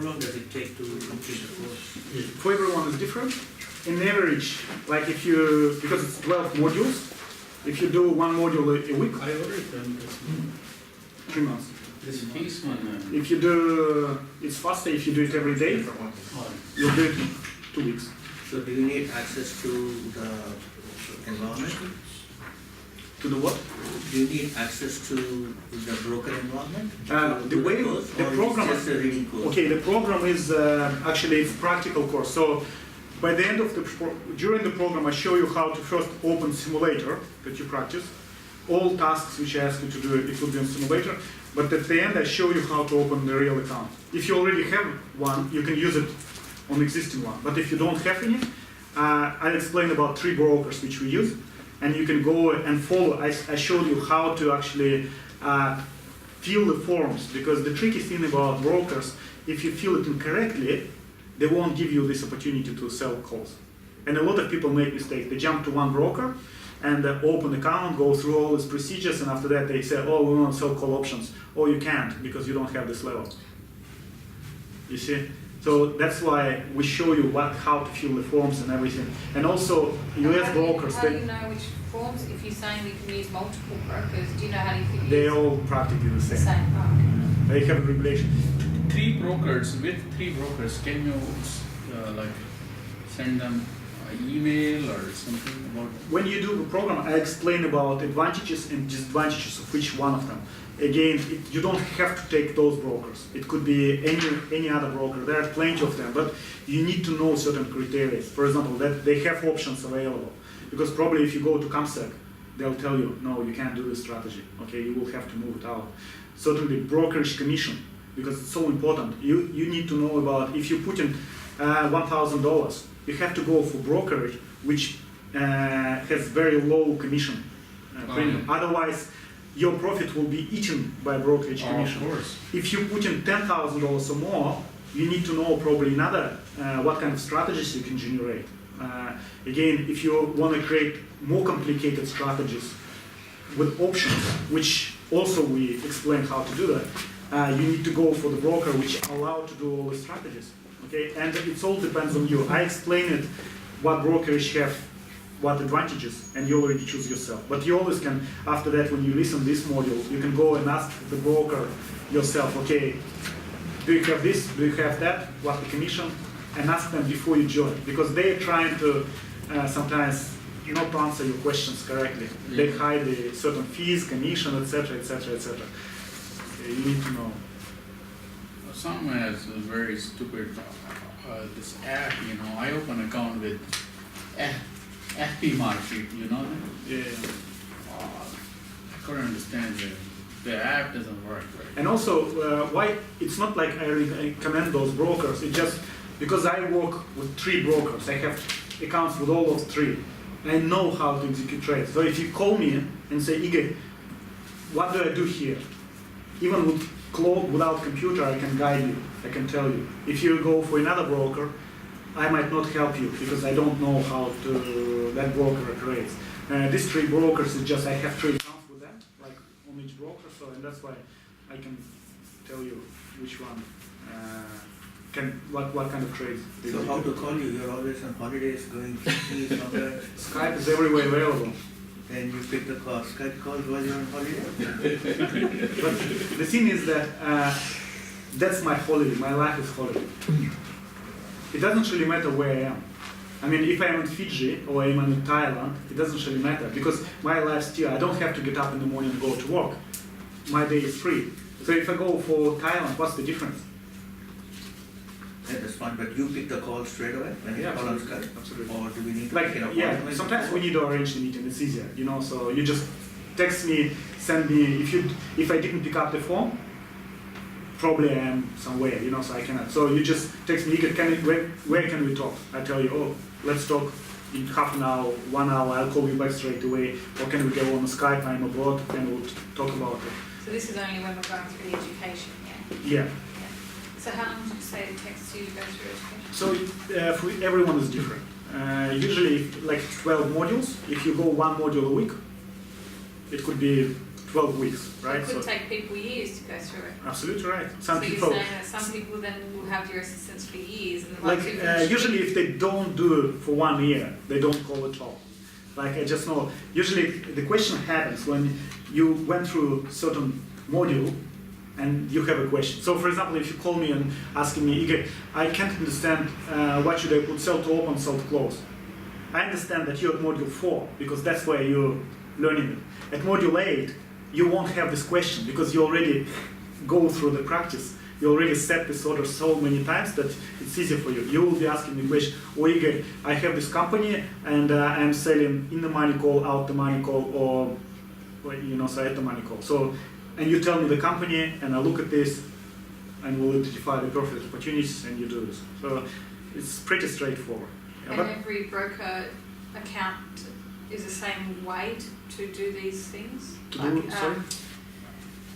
How long does it take to complete the course? For everyone is different. In average, like if you, because it's 12 modules, if you do one module a week, I already done this one. 3 months. This case one. If you do, it's faster if you do it every day, you'll do it in 2 weeks. So do you need access to the environment? To the what? Do you need access to the broker environment? The way course, the or program, it's just a reading course? okay, the program is actually it's practical course. So by the end of the during the program, I show you how to first open simulator that you practice. All tasks which I ask you to do, it will be on simulator. But at the end, I show you how to open the real account. If you already have one, you can use it on existing one. But if you don't have any, I'll explain about 3 brokers which we use. And you can go and follow. I showed you how to actually fill the forms, because the tricky thing about brokers, if you fill it incorrectly, they won't give you this opportunity to sell calls. And a lot of people make mistakes. They jump to one broker and open account, go through all these procedures, and after that they say, oh, we want to sell call options. Oh, you can't because you don't have this level. You see? So that's why we show you how to fill the forms and everything. And also, US brokers, How do you know which forms? If you're saying we can use multiple brokers, do you know how you can they use all practically the the same. same? Oh, They have a regulation. 3 brokers, with 3 brokers, can you like send them an email or something about? When you do the program, I explain about advantages and disadvantages of each one of them. Again, you don't have to take those brokers. It could be any other broker. There are plenty of them, but you need to know certain criteria. For example, that they have options available. Because probably if you go to ComSec, they'll tell you, no, you can't do this strategy. Okay, you will have to move it out. Certainly, brokerage commission, because it's so important. You need to know about, if you put in $1,000, you have to go for brokerage, which has very low commission premium. Otherwise, your profit will be eaten by brokerage commission. Of course. If you put in $10,000 or more, you need to know probably another what kind of strategies you can generate. Again, if you want to create more complicated strategies with options, which also we explain how to do that, you need to go for the broker which allow to do all the strategies. Okay, and it all depends on you. I explain it what brokerage have, what advantages, and you already choose yourself. But you always can, after that, when you listen to this module, you can go and ask the broker yourself, okay, do you have this, do you have that, what the commission, and ask them before you join, because they are trying to sometimes not answer your questions correctly. Yeah. They hide the certain fees, commission, etc., etc., etc. You need to know. Some has a very stupid this app, you know. I open account with FP Market, you know. Yeah. I couldn't understand it. The app doesn't work right. And also, why it's not like I recommend those brokers. It's just because I work with 3 brokers. I have accounts with all of 3. I know how to execute trades. So if you call me and say, Igor, what do I do here? Even with cloud, without computer, I can guide you. I can tell you. If you go for another broker, I might not help you because I don't know how to that broker operates. These 3 brokers is just I have 3 accounts with them, like on each broker. So and that's why I can tell you which one what kind of trades. So how to call you? You're always on holidays, going somewhere. Skype is everywhere available. And you pick the call. Skype calls while you're on holiday. But the thing is that that's my holiday. My life is holiday. It doesn't really matter where I am. I mean, if I'm in Fiji or I'm in Thailand, it doesn't really matter because my life still, I don't have to get up in the morning and go to work. My day is free. So if I go for Thailand, what's the difference? Yeah, that's fine, but you pick the call straight away when you call on Skype? Absolutely. Or do we need to Like, make an yeah, appointment? sometimes we need to arrange the meeting, it's easier, you know, so you just text me, send me, if I didn't pick up the phone, probably I am somewhere, you know, so I cannot. So you just text me, where can we talk? I tell you, oh, let's talk in half an hour, 1 hour, I'll call you back straight away, or can we go on Skype, I'm abroad, and we'll talk about it. so this is only when we're going through the education, yeah? Yeah. So how long would you say it takes you to go through education? So for everyone is different. Usually like 12 modules. If you go 1 module a week, it could be 12 weeks, So right? it could take people years to go through it. Absolutely right. So Some you're people, saying that some people then will have your assistance for years and the like, ones who finish- usually if they don't do it for 1 year, they don't call at all. Like I just know, usually the question happens when you went through certain module and you have a question. So for example, if you call me and asking me, Igor, I can't understand what should I put, sell to open, sell to close. I understand that you're at module 4 because that's where you're learning it. At module 8, you won't have this question because you already go through the practice. You already set this order so many times that it's easier for you. You will be asking the question, oh Igor, I have this company and I'm selling in the money call, out the money call, or so at the money call. So, and you tell me the company and I look at this and we'll identify the perfect opportunities and you do this. So it's pretty straightforward. Yeah, And every broker account is the same way to do these things? sorry?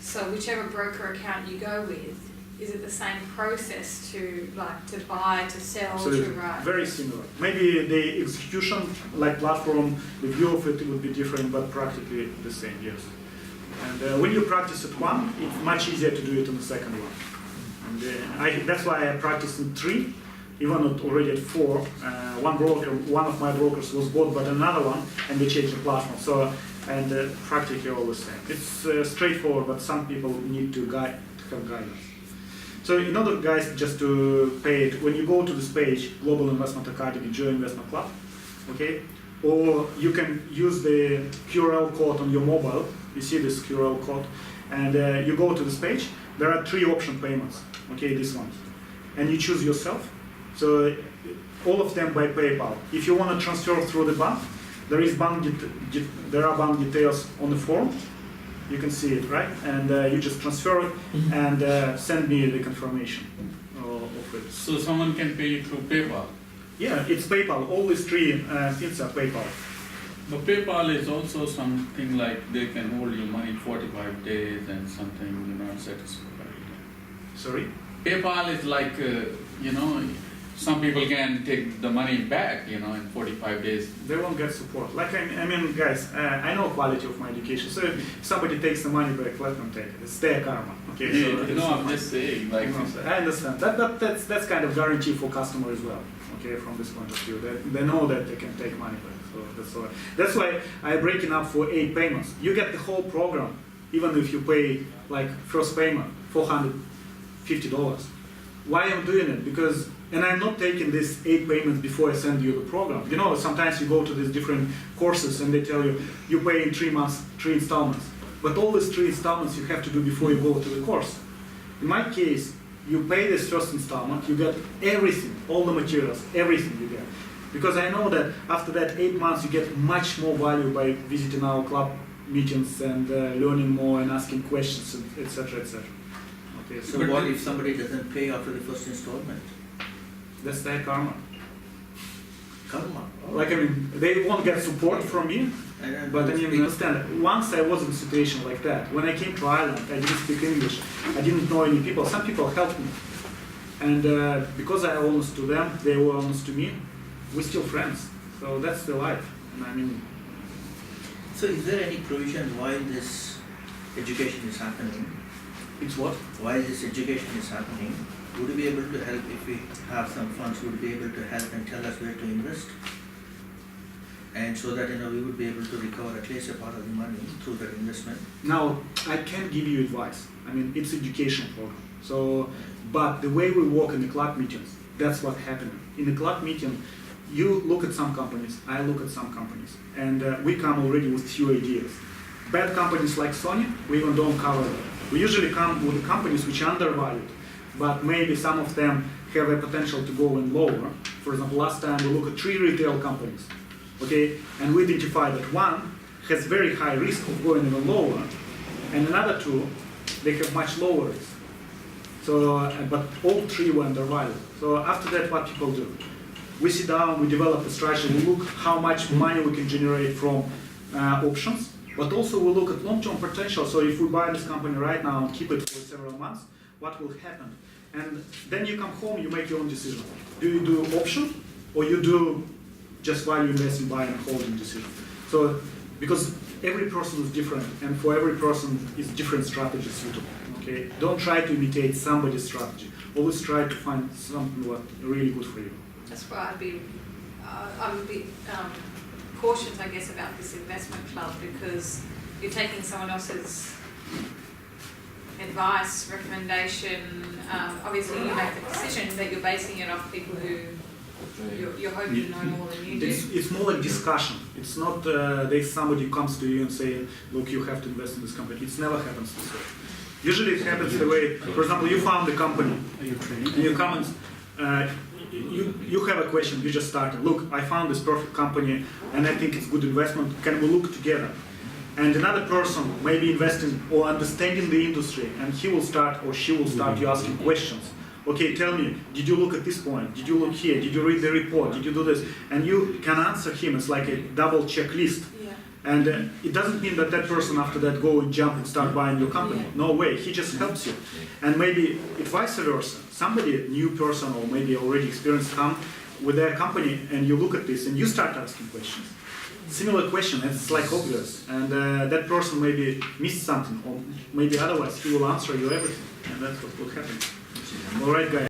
So whichever broker account you go with, is it the same process to buy, to sell, So to write? very similar. Maybe the execution, like platform, the view of it would be different, but practically the same, yes. And when you practice at 1, it's much easier to do it on the second one. And that's why I practiced in 3, even already at 4. One of my brokers was bought by another one, and they changed the platform. So, and practically all the same. It's straightforward, but some people need to have guidance. So in order, guys, just to pay it, when you go to this page, Global Investment Academy, Join Investment Club, okay? Or you can use the QRL code on your mobile. You see this QRL code, and you go to this page. There are 3 option payments, okay, this one. And you choose yourself. So all of them by PayPal. If you want to transfer through the bank, there are bank details on the form. You can see it, right? And you just transfer it and send me the confirmation of it. So someone can pay you through PayPal. Yeah, it's PayPal. All these 3 things are PayPal. But PayPal is also something like they can hold your money 45 days and something, satisfied. Sorry? PayPal is like, some people can take the money back, in 45 days. They won't get support. Like, I mean, guys, I know quality of my education. So if somebody takes the money back, let them take it. It's their karma. Okay. So I'm just saying, like. I understand. That's kind of guarantee for customer as well. Okay, from this point of view, they know that they can take money back. So that's why I break it up for 8 payments. You get the whole program, even if you pay like first payment $450. Why I'm doing it? Because, and I'm not taking these 8 payments before I send you the program. Sometimes you go to these different courses and they tell you pay in 3 months, 3 installments. But all these 3 installments you have to do before you go to the course. In my case, you pay this first installment, you get everything, all the materials, everything you get. Because I know that after that 8 months you get much more value by visiting our club meetings and learning more and asking questions, etc., etc. Okay, So what if somebody doesn't pay after the first installment? that's their karma. Karma. Like, I mean, they won't get support from me, but I mean, understand, once I was in a situation like that, when I came to Ireland, I didn't speak English, I didn't know any people, some people helped me. And because I was honest to them, they were honest to me, we're still friends. So that's the life. And I mean, So is there any provision why this education is happening? it's what? Why this education is happening? Would you be able to help if we have some funds? Would you be able to help and tell us where to invest? And so that we would be able to recover at least a part of the money through that investment. Now, I can't give you advice. I mean, it's education program. So, but the way we work in the club meetings, that's what happened. In the club meeting, you look at some companies, I look at some companies, and we come already with few ideas. Bad companies like Sony, we even don't cover them. We usually come with companies which are undervalued, but maybe some of them have a potential to go in lower. For example, last time we looked at 3 retail companies, okay, and we identified that one has very high risk of going even lower, and another 2, they have much lower risk. So, but all 3 were undervalued. So after that, what people do? We sit down, we develop a strategy, we look how much money we can generate from options, but also we look at long-term potential. So if we buy this company right now and keep it for several months, what will happen? And then you come home, you make your own decision. Do you do option, or you do just value investing, buy and holding decision? So, because every person is different, and for every person is different strategy suitable. Okay, don't try to imitate somebody's strategy. Always try to find something what really good for you. That's why I'm a bit cautious, I guess, about this investment club, because you're taking someone else's advice, recommendation. Obviously, you make the decision, but you're basing it off people who you're hoping to know more than you do. It's more like discussion. It's not there's somebody comes to you and say, look, you have to invest in this company. It never happens this way. Usually it happens the way, for example, you found a company, and you come and you have a question, you just started. Look, I found this perfect company, and I think it's good investment. Can we look together? And another person may be investing or understanding the industry, and he will start or she will start you asking questions. Okay, tell me, did you look at this point? Did you look here? Did you read the report? Did you do this? And you can answer him. It's like a double checklist. Yeah. And it doesn't mean that that person after that go and jump and start buying your company. Yeah. No way. He just helps you. And maybe it's vice versa. Somebody, new person or maybe already experienced, come with their company, and you look at this and you start asking questions. Similar question, and it's like obvious. And that person maybe missed something, or maybe otherwise he will answer you everything. And that's what will happen. All right, guys.